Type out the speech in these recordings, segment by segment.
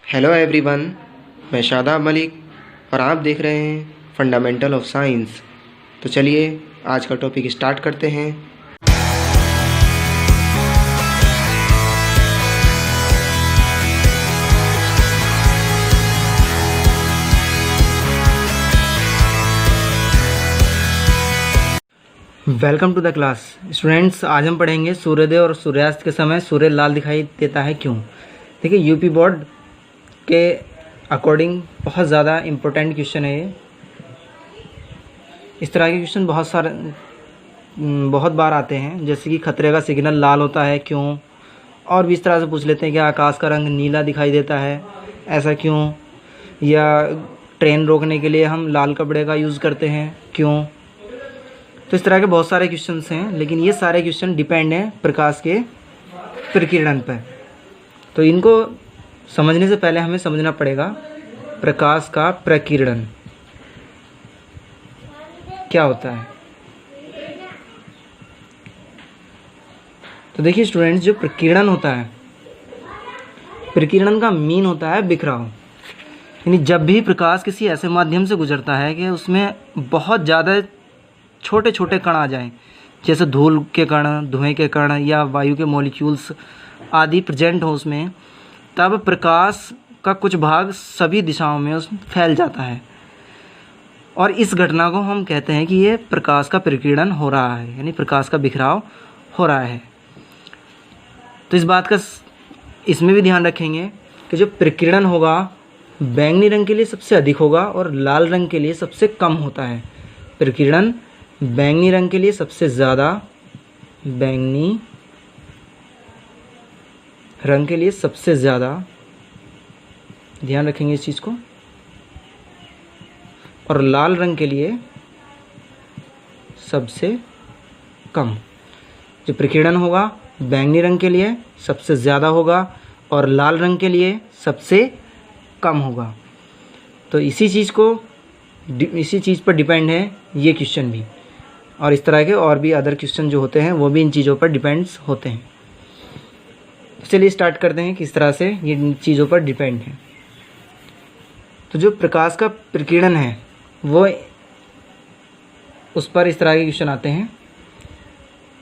Hello everyone, मैं शादाब मलिक और आप देख रहे हैं फंडामेंटल ऑफ साइंस। तो चलिए आज का टॉपिक स्टार्ट करते हैं। Welcome to the class students. आज हम पढ़ेंगे सूर्योदय और सूर्यास्त के समय सूर्य लाल दिखाई देता है क्यों। देखिए, यूपी बोर्ड के अकॉर्डिंग बहुत ज़्यादा इम्पोर्टेंट क्वेश्चन है ये। इस तरह के क्वेश्चन बहुत बार आते हैं, जैसे कि खतरे का सिग्नल लाल होता है क्यों, और भी इस तरह से पूछ लेते हैं कि आकाश का रंग नीला दिखाई देता है ऐसा क्यों, या ट्रेन रोकने के लिए हम लाल कपड़े का यूज़ करते हैं क्यों। तो इस तरह के बहुत सारे क्वेश्चंस हैं, लेकिन ये सारे क्वेश्चन डिपेंड हैं प्रकाश के प्रकीर्णन पर। तो इनको समझने से पहले हमें समझना पड़ेगा प्रकाश का प्रकीर्णन क्या होता है। तो देखिए स्टूडेंट्स, जो प्रकीर्णन होता है, प्रकीर्णन का मीन होता है बिखराव। यानी जब भी प्रकाश किसी ऐसे माध्यम से गुजरता है कि उसमें बहुत ज़्यादा छोटे छोटे कण आ जाएं, जैसे धूल के कण, धुएं के कण या वायु के मॉलिक्यूल्स आदि प्रेजेंट हो उसमें, तब प्रकाश का कुछ भाग सभी दिशाओं में उसमें फैल जाता है। और इस घटना को हम कहते हैं कि ये प्रकाश का प्रकीर्णन हो रहा है, यानी प्रकाश का बिखराव हो रहा है। तो इस बात का इसमें भी ध्यान रखेंगे कि जो प्रकीर्णन होगा बैंगनी रंग के लिए सबसे अधिक होगा और लाल रंग के लिए सबसे कम होता है। प्रकीर्णन बैंगनी रंग के लिए सबसे ज़्यादा, बैंगनी रंग के लिए सबसे ज़्यादा, ध्यान रखेंगे इस चीज़ को, और लाल रंग के लिए सबसे कम। जो प्रकीर्णन होगा बैंगनी रंग के लिए सबसे ज़्यादा होगा और लाल रंग के लिए सबसे कम होगा। तो इसी चीज़ पर डिपेंड है ये क्वेश्चन भी, और इस तरह के और भी अदर क्वेश्चन जो होते हैं वो भी इन चीज़ों पर डिपेंड्स होते हैं। चलिए स्टार्ट करते हैं किस तरह से ये इन चीज़ों पर डिपेंड है। तो जो प्रकाश का प्रकीर्णन है वो उस पर इस तरह के क्वेश्चन आते हैं।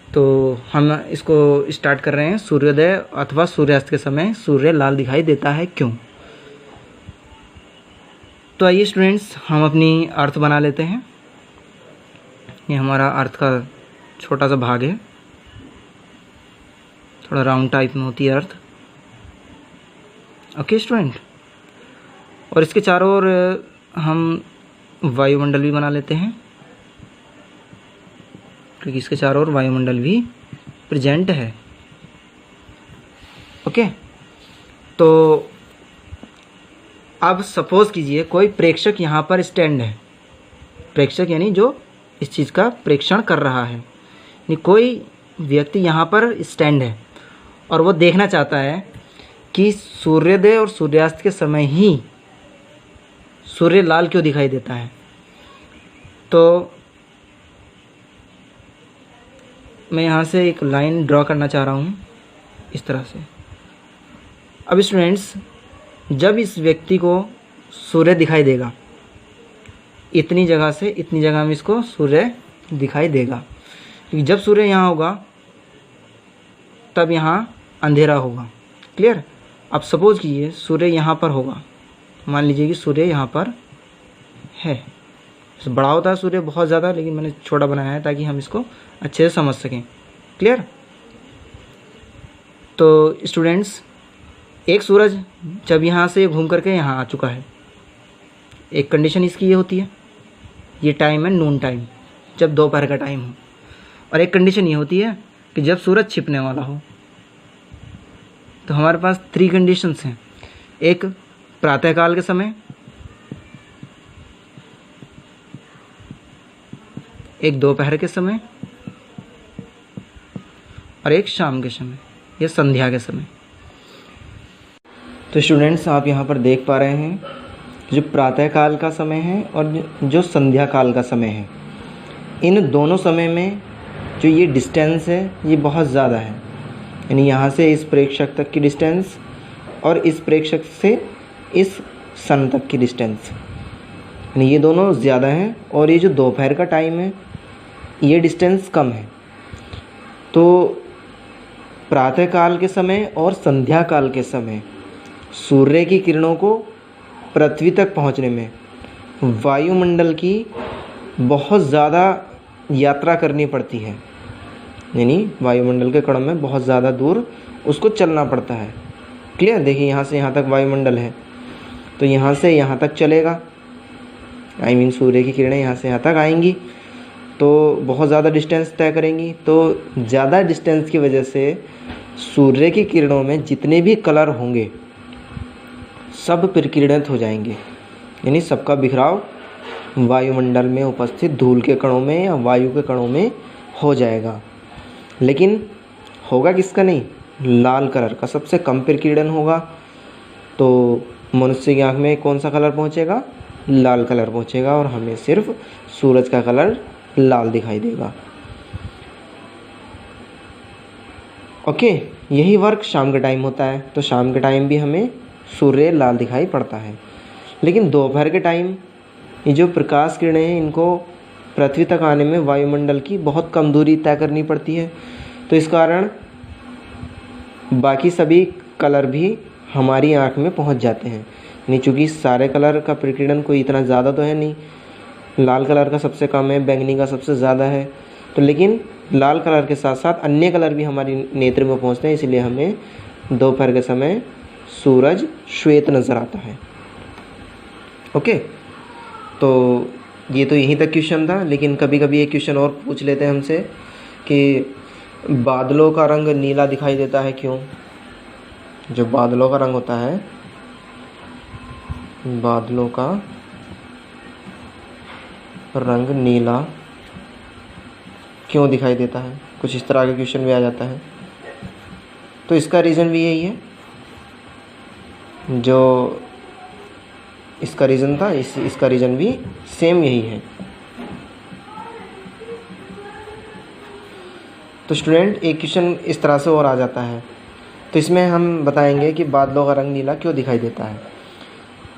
तो हम इसको स्टार्ट कर रहे हैं। सूर्योदय अथवा सूर्यास्त के समय सूर्य लाल दिखाई देता है क्यों। तो आइए स्टूडेंट्स, हम अपनी अर्थ बना लेते हैं। ये हमारा अर्थ का छोटा सा भाग है, थोड़ा राउंड टाइप में होती है अर्थ। ओके स्टूडेंट, और इसके चारों ओर हम वायुमंडल भी बना लेते हैं, क्योंकि इसके चारों ओर वायुमंडल भी प्रेजेंट है। ओके, तो अब सपोज कीजिए कोई प्रेक्षक यहाँ पर स्टैंड है। प्रेक्षक यानी जो इस चीज़ का प्रेक्षण कर रहा है, यानी कोई व्यक्ति यहाँ पर स्टैंड है और वो देखना चाहता है कि सूर्योदय और सूर्यास्त के समय ही सूर्य लाल क्यों दिखाई देता है। तो मैं यहाँ से एक लाइन ड्रॉ करना चाह रहा हूँ इस तरह से। अब स्टूडेंट्स, जब इस व्यक्ति को सूर्य दिखाई देगा, इतनी जगह से इतनी जगह में इसको सूर्य दिखाई देगा, क्योंकि जब सूर्य यहाँ होगा तब यहाँ अंधेरा होगा। क्लियर। अब सपोज कीजिए सूर्य यहाँ पर होगा, मान लीजिए कि सूर्य यहाँ पर है। बड़ा होता है सूर्य बहुत ज़्यादा, लेकिन मैंने छोटा बनाया है ताकि हम इसको अच्छे से समझ सकें। क्लियर। तो स्टूडेंट्स, एक सूरज जब यहाँ से घूम करके यहाँ आ चुका है, एक कंडीशन इसकी ये होती है, ये टाइम है नून टाइम, जब दोपहर का टाइम हो, और एक कंडीशन ये होती है कि जब सूरज छिपने वाला हो। तो हमारे पास 3 कंडीशंस हैं। एक प्रातःकाल के समय, एक दोपहर के समय और एक शाम के समय या संध्या के समय। तो स्टूडेंट्स, आप यहाँ पर देख पा रहे हैं जो प्रातःकाल का समय है और जो संध्या काल का समय है, इन दोनों समय में जो ये डिस्टेंस है ये बहुत ज़्यादा है। यानी यहाँ से इस प्रेक्षक तक की डिस्टेंस और इस प्रेक्षक से इस सन तक की डिस्टेंस, यानी ये दोनों ज़्यादा हैं और ये जो दोपहर का टाइम है ये डिस्टेंस कम है। तो प्रातःकाल के समय और संध्या काल के समय सूर्य की किरणों को पृथ्वी तक पहुंचने में वायुमंडल की बहुत ज़्यादा यात्रा करनी पड़ती है, यानी वायुमंडल के कणों में बहुत ज़्यादा दूर उसको चलना पड़ता है। क्लियर? देखिए यहाँ से यहाँ तक वायुमंडल है, तो यहाँ से यहाँ तक चलेगा, सूर्य की किरणें यहाँ से यहाँ तक आएंगी तो बहुत ज़्यादा डिस्टेंस तय करेंगी। तो ज़्यादा डिस्टेंस की वजह से सूर्य की किरणों में जितने भी कलर होंगे सब प्रकीर्णित हो जाएंगे, यानी सबका बिखराव वायुमंडल में उपस्थित धूल के कणों में या वायु के कणों में हो जाएगा। लेकिन होगा किसका नहीं? लाल कलर का सबसे कम प्रकीर्णन होगा। तो मनुष्य की आँख में कौन सा कलर पहुँचेगा? लाल कलर पहुँचेगा और हमें सिर्फ सूरज का कलर लाल दिखाई देगा। ओके, यही वर्क शाम के टाइम होता है, तो शाम के टाइम भी हमें सूर्य लाल दिखाई पड़ता है। लेकिन दोपहर के टाइम ये जो प्रकाश किरणें हैं इनको पृथ्वी तक आने में वायुमंडल की बहुत कम दूरी तय करनी पड़ती है, तो इस कारण बाकी सभी कलर भी हमारी आँख में पहुंच जाते हैं। नहीं, चूँकि सारे कलर का प्रकीर्णन कोई इतना ज़्यादा तो है नहीं, लाल कलर का सबसे कम है, बैंगनी का सबसे ज़्यादा है, तो लेकिन लाल कलर के साथ साथ अन्य कलर भी हमारी नेत्र में पहुंचते हैं, इसलिए हमें दोपहर के समय सूरज श्वेत नज़र आता है। ओके, तो ये तो यहीं तक क्वेश्चन था। लेकिन कभी कभी एक क्वेश्चन और पूछ लेते हैं हमसे कि बादलों का रंग नीला दिखाई देता है क्यों? जो बादलों का रंग होता है, बादलों का रंग नीला क्यों दिखाई देता है? कुछ इस तरह का क्वेश्चन भी आ जाता है। तो इसका रीज़न भी यही है, जो इसका रीज़न था इसका रीज़न भी सेम यही है। तो स्टूडेंट, एक क्वेश्चन इस तरह से और आ जाता है, तो इसमें हम बताएंगे कि बादलों का रंग नीला क्यों दिखाई देता है।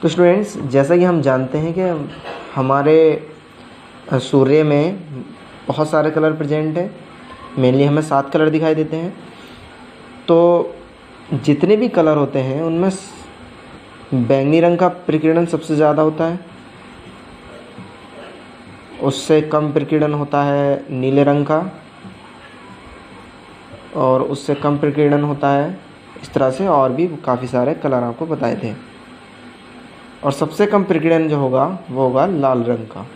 तो स्टूडेंट्स, जैसा कि हम जानते हैं कि हमारे सूर्य में बहुत सारे कलर प्रेजेंट हैं, मेनली हमें 7 कलर दिखाई देते हैं। तो जितने भी कलर होते हैं उनमें बैंगनी रंग का प्रकीर्णन सबसे ज़्यादा होता है, उससे कम प्रकीर्णन होता है नीले रंग का, और उससे कम प्रकीर्णन होता है इस तरह से और भी काफ़ी सारे कलर आपको बताए थे। और सबसे कम प्रकीर्णन जो होगा वो होगा लाल रंग का।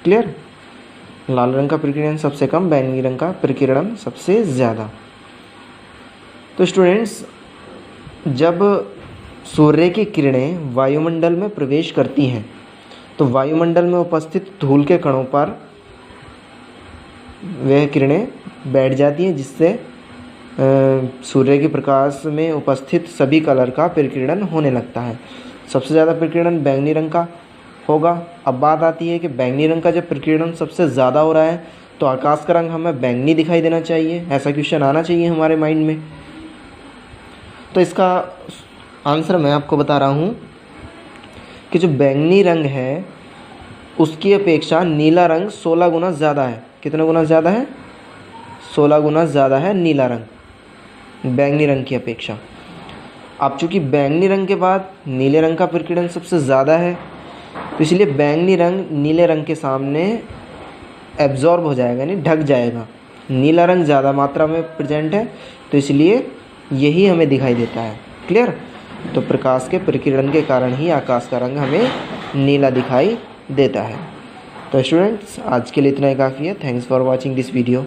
क्लियर? लाल रंग का प्रकीर्णन सबसे कम, बैंगनी रंग का प्रकीर्णन सबसे ज़्यादा। तो स्टूडेंट्स, जब सूर्य की किरणें वायुमंडल में प्रवेश करती हैं तो वायुमंडल में उपस्थित धूल के कणों पर वह किरणें बैठ जाती हैं, जिससे सूर्य के प्रकाश में उपस्थित सभी कलर का प्रकीर्णन होने लगता है। सबसे ज़्यादा प्रकीर्णन बैंगनी रंग का होगा। अब बात आती है कि बैंगनी रंग का जब प्रकीर्णन सबसे ज़्यादा हो रहा है तो आकाश का रंग हमें बैंगनी दिखाई देना चाहिए, ऐसा क्वेश्चन आना चाहिए हमारे माइंड में। तो इसका आंसर मैं आपको बता रहा हूँ कि जो बैंगनी रंग है उसकी अपेक्षा नीला रंग 16 गुना ज़्यादा है। कितना गुना ज़्यादा है? 16 गुना ज़्यादा है नीला रंग बैंगनी रंग की अपेक्षा। अब चूँकि बैंगनी रंग के बाद नीले रंग का प्रकीर्णन सबसे ज़्यादा है, तो इसलिए बैंगनी रंग नीले रंग के सामने एब्जॉर्ब हो जाएगा, यानी ढक जाएगा। नीला रंग ज़्यादा मात्रा में प्रेजेंट है, तो इसलिए यही हमें दिखाई देता है। क्लियर? तो प्रकाश के प्रकीर्णन के कारण ही आकाश का रंग हमें नीला दिखाई देता है। तो स्टूडेंट्स, आज के लिए इतना ही काफ़ी है। Thanks for watching this video.